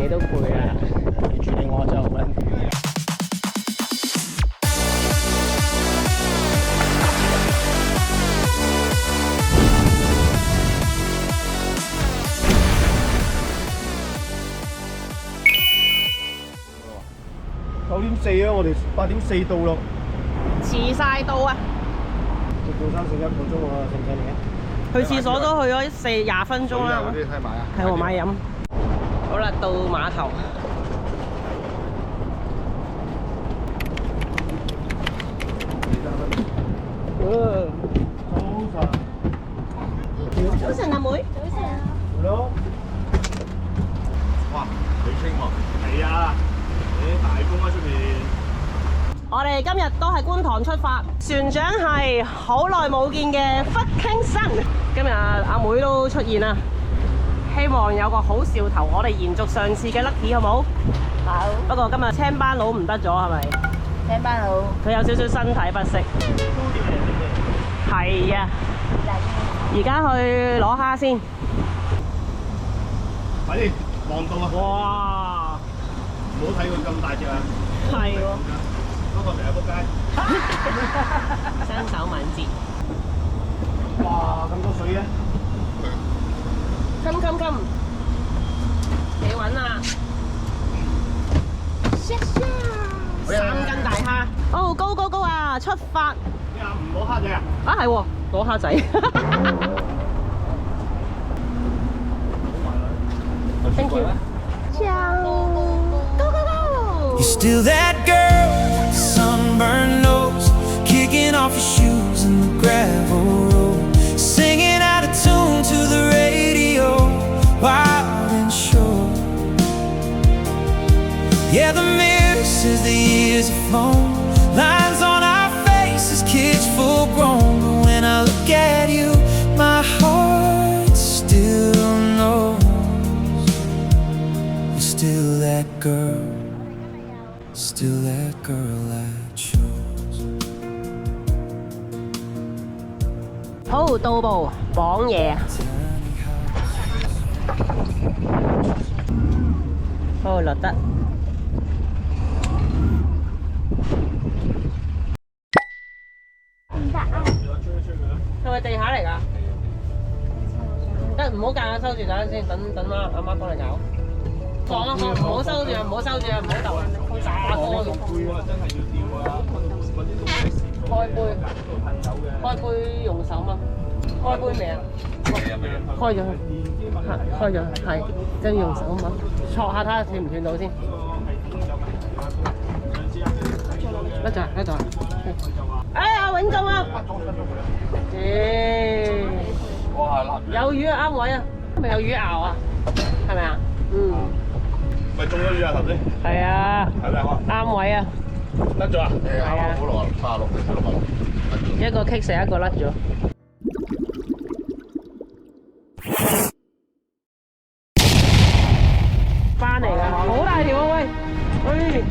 己都攰啊，住你我就揾。9:4啊，我哋8:4到咯。遲晒到啊！食早餐食1個鐘喎，使唔使你啊？去廁所都去咗20分鐘啦。嗰啲睇買啊！係我買飲。好啦，到碼頭。早晨阿妹。早晨。咯。哇，幾清喎！係啊，大風喺出面。我哋今日都係觀塘出發，船長係好耐冇見嘅 Fucking Sun。今日阿妹都出現啦，希望有個好兆頭，我哋延續上次嘅 lucky 好冇？好。不過今日青班佬唔得咗係咪？青班佬佢有少少身體不適。係啊。而家去攞蝦先。快啲望到啊！哇！唔好睇佢咁大隻啊！係喎。嗰個成日仆街。身手敏捷。哇！咁多水嘅。Come，你揾啊！3斤大蝦。哦，go 啊！出發。咩啊？唔攞蝦仔啊？啊係喎，攞蝦仔。Thank you。Go！ You're still that girl, sunburned nose, kicking off your shoes in the gravel road, singing out of tune to the radio, wild and sure. Yeah, the mirror says the years have flown, lines on our faces, kids full grown. But when I look at you, my heart still knows you're still that girl. Still that girl I chose. 好，到步綁嘢。好，落得。唔得啊！係咪地下嚟㗎？得，唔好夾硬收住，等陣先，等阿媽幫你搞。放啊放，唔好收住啊，唔好收住啊，唔好鬥啊，炸多咗。開杯，開杯用手嘛？開杯未啊？開咗佢，開咗係，跟住用手嘛，戳下睇下斷唔斷到先。甩咗。哎呀，穩中啊！有魚啊，啱位啊，咪有魚咬啊？係咪啊？嗯。咪中咗魚啊頭先？係啊。係咪啊？啱位啊！甩咗啊？係啊。好耐，86定76蚊。一個棘死，一個甩咗。翻嚟㗎，好大條啊喂！喂，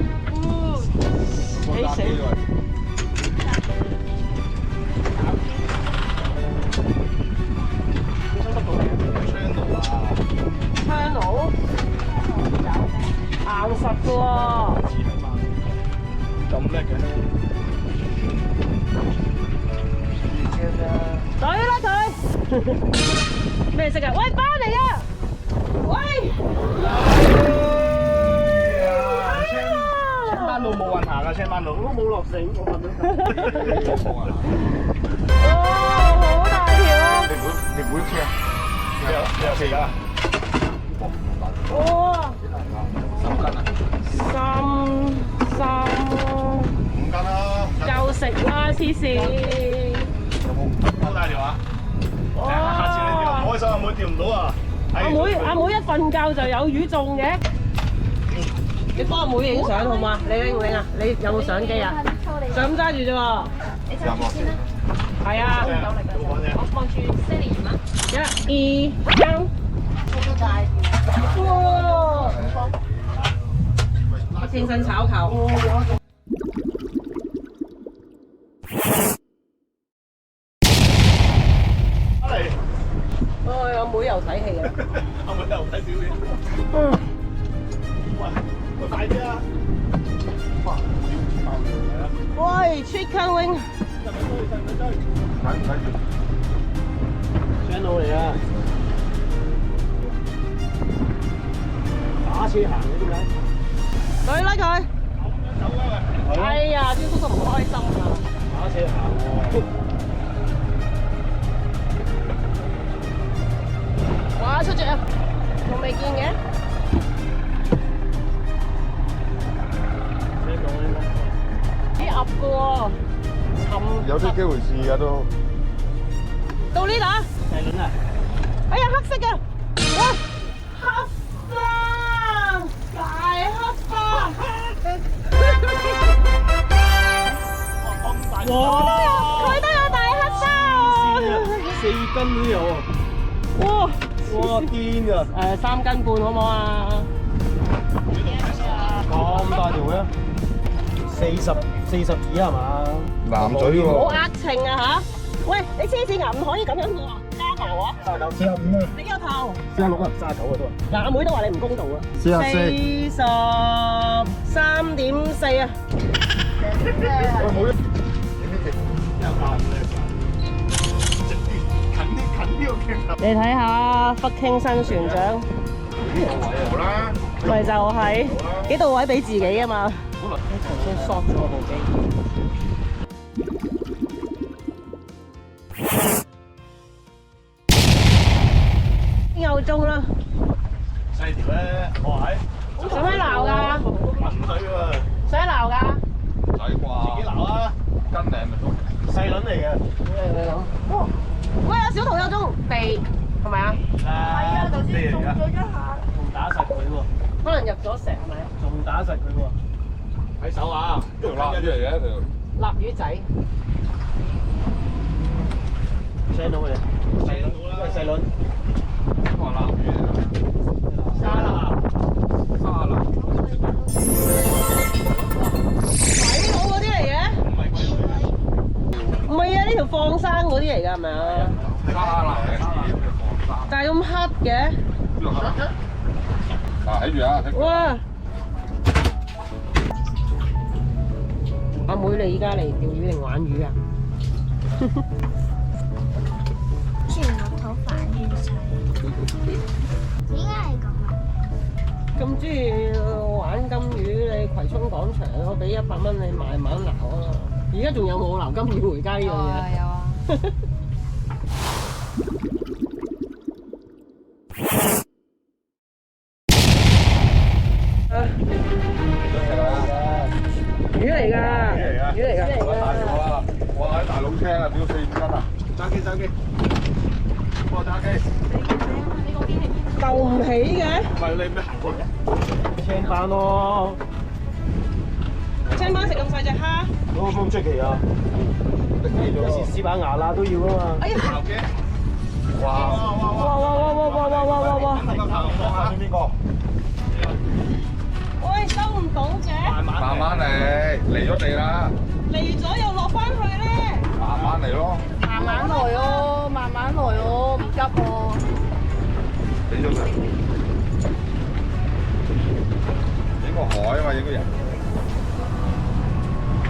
起死！槍佬，硬實㗎喎！咁叻嘅？懟啦佢！咩色啊？喂，翻嚟啊！喂！青班路冇運行啊！青班路都冇落成，我問你。哇，好大條啊！你唔會車啊？你有車㗎？哇！3斤啊？5斤啦！夠食啦，黐線！有冇好大條啊？下次你釣唔開手，阿妹釣唔到啊！阿妹一瞓覺就有魚中嘅。你幫阿妹影相好嗎？你拎唔拎啊？你有冇相機啊？就咁揸住啫喎。你揸住先啦。係啊。我望住 Sally 嗎？1、2、3。好大條。哇！天生炒球。阿妹又睇戲啊！阿妹又睇小嘢。喂，快啲啊！哇，係啊！喂，Chicken Wing，使唔使追？睇唔睇住 channel 嚟啊！打車行嘅點解？佢拉佢。咁樣走啊喂！哎呀，啲叔叔唔開心啊！打車行喎。哇，出隻啊！仲未見嘅。啲鴨嘅喎，沉。有啲機會試㗎都。到呢度啊！細輪啊！哎呀，黑色嘅，哇，黑花，大黑花。哇！佢都有大黑花喎。4斤都有啊！哇！哇癲㗎！3斤半好唔好啊？咁大條嘅，40幾係嘛？男嘴好喎，呃秤啊嚇！喂，你黐線㗎，唔可以咁樣嘅喎，加頭啊！ 45啊！你個頭。 46啊！39啊都啊！嗱，阿妹都話你唔公道啊。 43.4啊！喂冇一近呢個鏡頭。你睇下北京新船長，好啦，咪就係幾到位俾自己啊嘛。你頭先索咗我部機。又中啦！細條咧，我係使唔使鬧㗎？滾水喎，使唔使鬧㗎？仔自己啩，撈啊！斤領咪都細輪嚟嘅。喂，有小圖有中地係咪啊？係啊，頭先中咗一下，仲打實佢喎，可能入咗石係咪啊？仲打實佢喎。睇手啊！條臘魚嚟嘅條。臘魚仔。聽到未？細輪好啦，細輪。話臘魚嚟㗎，沙拉。沙律。鬼佬嗰啲嚟嘅？唔係貴佬嚟嘅。唔係啊，呢條放生嗰啲嚟㗎係咪啊？沙律嘅魚嘅放生。但係咁黑嘅。嗱睇住啊，睇住。哇！阿妹，你而家嚟釣魚定玩魚啊？全個頭反轉晒，點解係咁啊？咁中意玩金魚，你葵涌廣場我俾100蚊你慢慢撈啊！而家仲有冇撈金魚回家呢樣嘢？有啊。魚嚟㗎，魚嚟㗎，大條啊！哇喺大佬車啊，屌4、5斤啊！揸機揸機，幫我揸機。救唔起嘅。唔係你咩行過嘅？青斑咯，青斑食咁細隻蝦，咁出奇啊！有時試把牙罅都要啊嘛。哎呀！行嘅。哇！哇！咁個頭放下邊個？喂，收唔到嘅，慢慢嚟咗地啦，嚟咗又落翻去咧。慢慢嚟咯，慢慢來哦，慢慢來哦，唔急哦。俾咗佢。影個海啊嘛，影個人。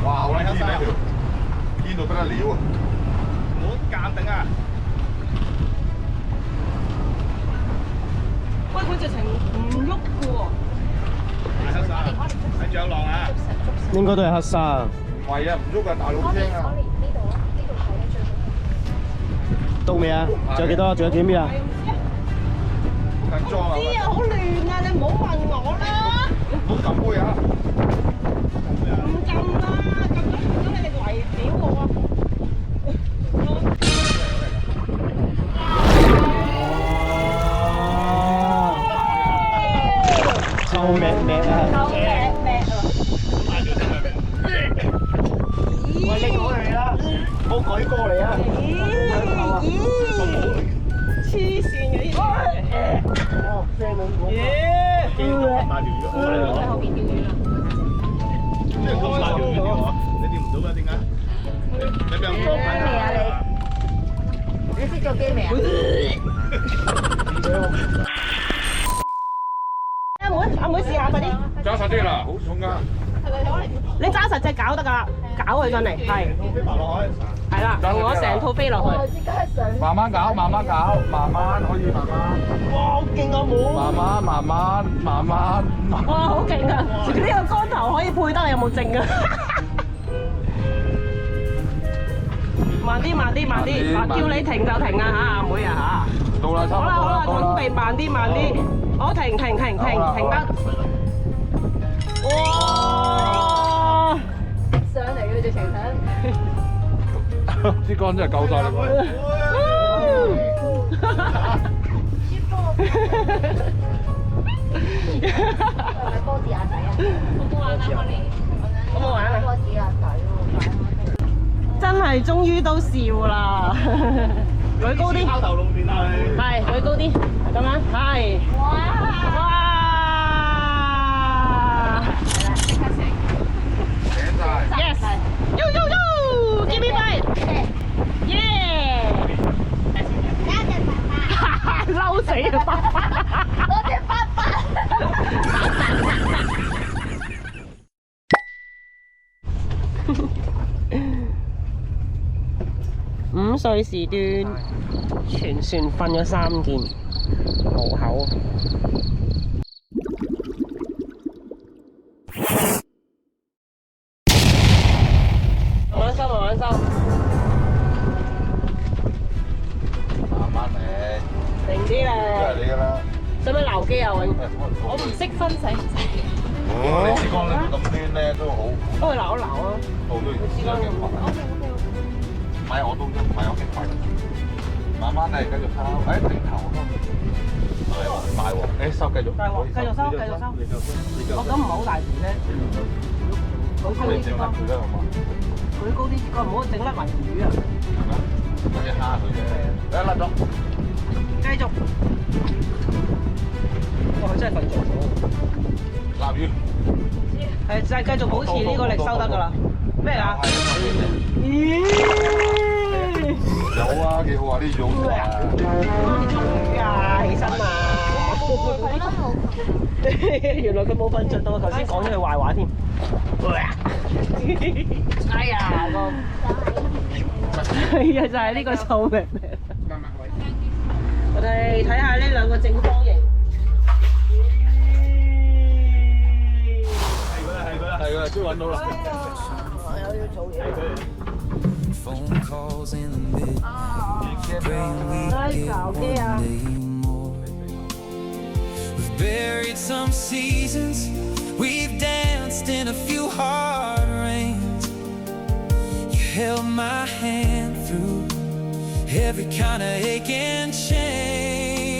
哇！好撚堅呢條，堅到不得了啊！唔好鑑定啊！喂，佢直情唔喐嘅喎。黑沙，睇住有浪啊！應該都係黑沙。唔係啊，唔喐啊，大佬車啊！到未啊？仲有幾多？仲有幾米啊？緊裝啊！知啊，好亂啊！你唔好問我啦。唔好撳杯啊！唔撳啦，撳咗你哋圍屌我啊！臭咩咩啊！救命命啊！喂，你過嚟啦，唔好改過嚟啊！黐線嘅呢啲。哦，聲咁講。咁大條魚，喺後邊釣魚啦。即係咁大條魚喎，你釣唔到㗎？點解？你俾人講緊啊！你識做機未啊？阿妹試下快啲。啲啦，好重㗎。你揸實隻搞得㗎啦，搞佢上嚟，係。係啦，用我成套飛落去。慢慢搞，慢慢搞，慢慢可以慢慢。哇，好勁啊冇！慢慢慢慢慢慢。哇，好勁啊！呢個竿頭可以配得，你有冇證啊？慢啲，慢啲，慢啲，叫你停就停啊嚇，阿妹啊嚇！到啦，好啦好啦，準備慢啲慢啲，我停得。哇！上嚟嘅直情想。支竿真係夠晒啦！波子牙仔啊！好唔好玩啊？波子牙仔喎，真係終於都笑啦！舉高啲，拋頭露面啊你！係舉高啲，咁樣係。哇！醒晒。 Yes！Yo yo yo！Give me five！Yeah！嬲死啊！爸爸，多謝爸爸。 午睡時段，全船瞓咗3件，冇口。慢慢收，慢慢收。慢慢嚟，定啲都係咧。你㗎啦。使唔使撈機啊？永？我唔識分使唔使？你支竿咧咁端咧都好，幫佢撈一撈啊！到咗而家嘅困難。唔係我都唔係我極快。慢慢嚟，繼續拋。誒停頭咯。大鑊！誒收繼續。大鑊，繼續收，繼續收。哦，咁唔係好大條啫。舉高啲支竿，佢啦，好嘛？舉高啲支竿，唔好整甩埋條魚啊！係咪？嗰隻蝦佢啫。誒甩咗。繼續。哇！佢真係瞓着咗。臘魚。係就係繼續保持呢個力收得㗎啦。咩啊？咦？有啊，幾好啊，啲肉啊。終於啊，起身嘛！原來佢冇瞓着到，頭先講咗佢壞話添。哎呀，係啊，就係呢個臭命命。我哋睇下呢兩個正方形。係㗎，終於揾到啦。我要做嘢。 Phone calls in the mid, praying we get one day more. We've buried some seasons, we've danced in a few hard rains. You held my hand through every kind of ache and change.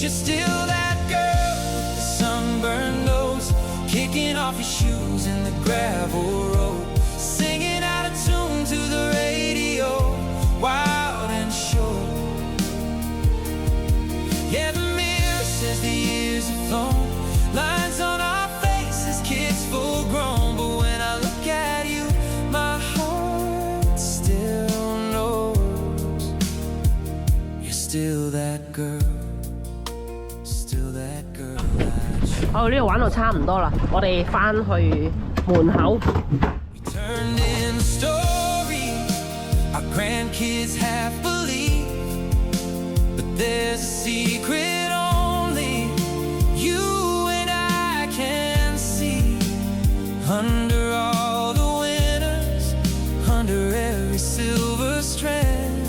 You're still that girl, the sunburned nose, kicking off your shoes in the gravel road, singing out of tune to the radio, wild and sure. Yeah, the mirror says the years have flown, lines on our faces, kids full grown. But when I look at you, my heart still knows you're still that girl, still that girl that you. 好，呢度玩到差唔多啦，我哋翻去門口。 Turned in the story our grandkids half believe, but there's a secret only you and I can see. Under all the winners, under every silver strand,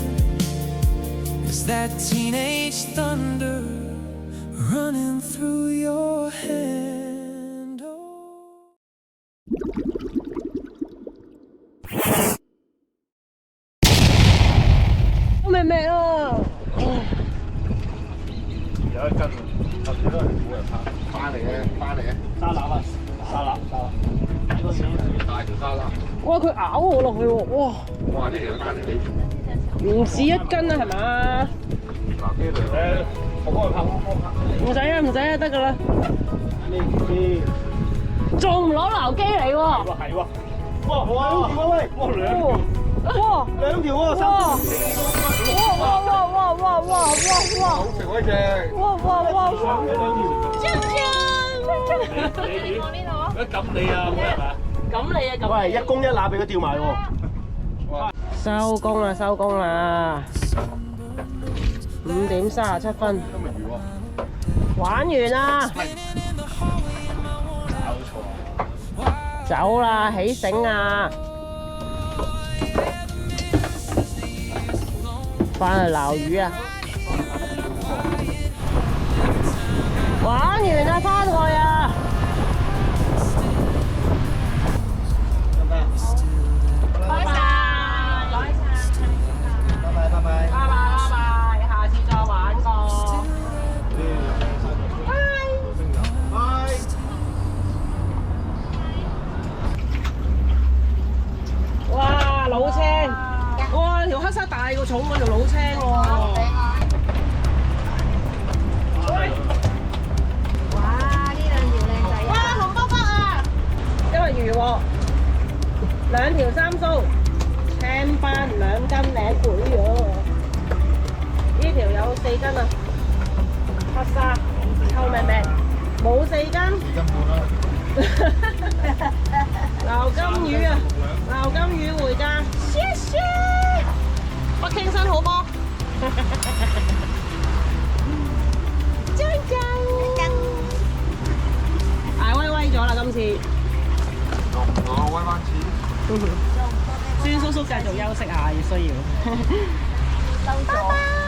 is that teenage thunder running through your hand. Oh. 明明啊！有一斤，頭先都係冇人拍，翻嚟嘅，翻嚟嘅。沙腩啊，沙腩，呢個小大條沙拉。哇！佢咬我落去喎！哇！哇！呢條斤幾重？唔止1斤啊，係嘛？嗱，機嚟誒，我幫佢拍，我幫佢拍。唔使啊，唔使啊，得㗎啦。呢啲仲唔攞撈機嚟喎？係喎，哇！兩條啊喂，哇兩條，哇！兩條喎，哇！哇！好食嗰隻。哇！正正！我呢度。一撳你啊，冇人啊！咁你啊，咁喂，一公一乸俾佢釣埋喎。收工啦，收工啦！5點37分，玩完啦，走啦，起繩啊！翻去撈魚啊！玩完啦，翻去啊！拜拜。拜拜，下次再玩過。哇，老青！哇，條黑沙大過重嗰條老青喎。哇！呢兩條靚仔哇，紅卜卜啊！因為魚喎，2條3蘇，青斑2斤領攰喎。呢條有4斤啊，黑沙臭命命，冇4斤。撈金魚啊，撈金魚回家，謝謝。北傾新好波，張張，捱威威咗啦今次。我威翻次。孫叔叔繼續休息下，要需要。拜拜。